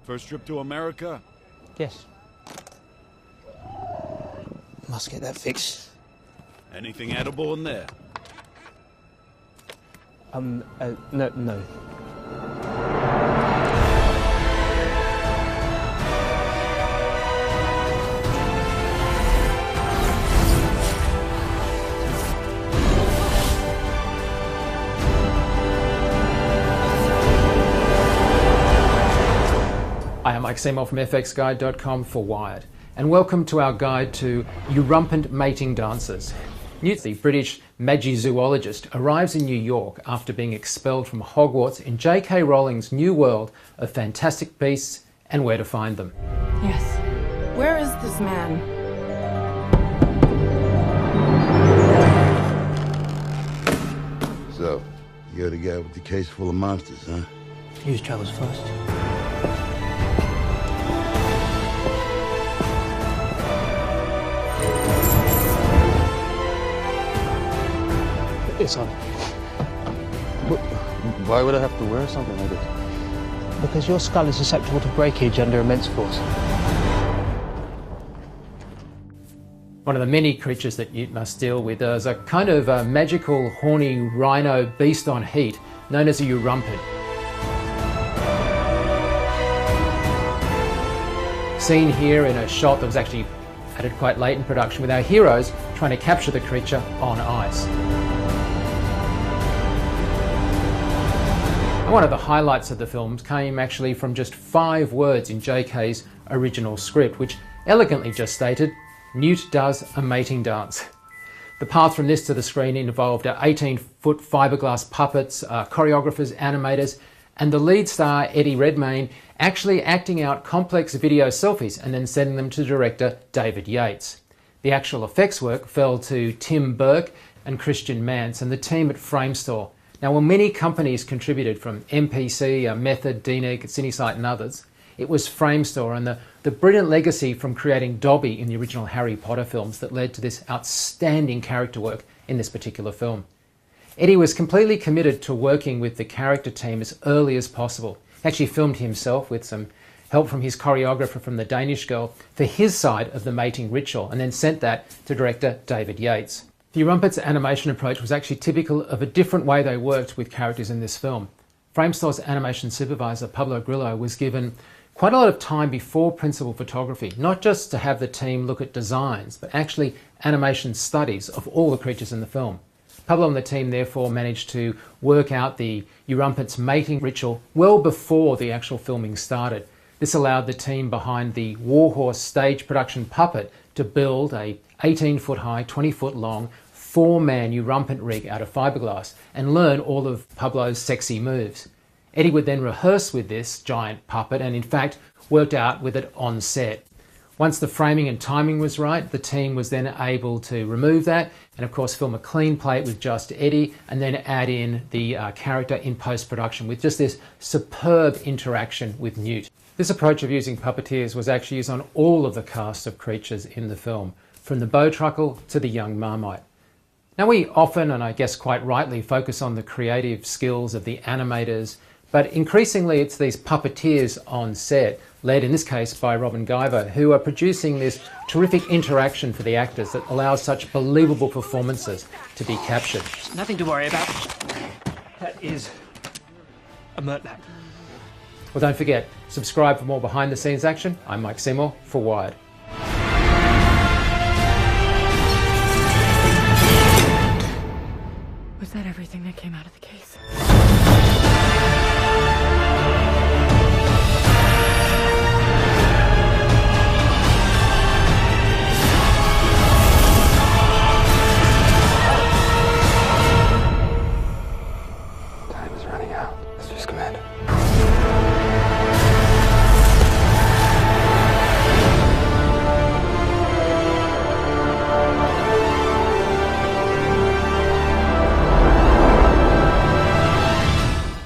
First trip to America? Yes. Must get that fixed. Anything edible in there? No. Hi, I'm Mike Seymour from fxguide.com for Wired, and welcome to our guide to Eurumpent mating dances. Newt, the British magizoologist, arrives in New York after being expelled from Hogwarts in J.K. Rowling's new world of fantastic beasts and where to find them. Yes. Where is this man? So, you're the guy with the case full of monsters, huh? Whose travels first? It's on. Why would I have to wear something like this? Because your skull is susceptible to breakage under immense force. One of the many creatures that Newt must deal with is a kind of magical, horny rhino beast on heat known as a Eurumpent. Seen here in a shot that was actually added quite late in production with our heroes trying to capture the creature on ice. One of the highlights of the films came actually from just 5 words in JK's original script, which elegantly just stated, Newt does a mating dance. The path from this to the screen involved 18-foot fiberglass puppets, choreographers, animators, and the lead star, Eddie Redmayne, actually acting out complex video selfies and then sending them to director David Yates. The actual effects work fell to Tim Burke and Christian Mance and the team at Framestore. Now, while many companies contributed from MPC, Method, DNEG, CineSite and others, it was Framestore and the brilliant legacy from creating Dobby in the original Harry Potter films that led to this outstanding character work in this particular film. Eddie was completely committed to working with the character team as early as possible. He actually filmed himself with some help from his choreographer from The Danish Girl for his side of the mating ritual and then sent that to director David Yates. The Eurumpent's animation approach was actually typical of a different way they worked with characters in this film. Framestore's animation supervisor, Pablo Grillo, was given quite a lot of time before principal photography, not just to have the team look at designs, but actually animation studies of all the creatures in the film. Pablo and the team therefore managed to work out the Eurumpent's mating ritual well before the actual filming started. This allowed the team behind the Warhorse stage production puppet to build a 18-foot high, 20-foot long, 4-man Eurumpent rig out of fiberglass and learn all of Pablo's sexy moves. Eddie would then rehearse with this giant puppet and in fact worked out with it on set. Once the framing and timing was right, the team was then able to remove that and of course film a clean plate with just Eddie and then add in the character in post-production with just this superb interaction with Newt. This approach of using puppeteers was actually used on all of the cast of creatures in the film, from the Bowtruckle to the young Marmite. Now we often, and I guess quite rightly, focus on the creative skills of the animators, but increasingly it's these puppeteers on set, led in this case by Robin Guyver, who are producing this terrific interaction for the actors that allows such believable performances to be captured. Nothing to worry about. That is a murtlap. Well, don't forget, subscribe for more behind-the-scenes action. I'm Mike Seymour for Wired. Was that everything that came out of the case?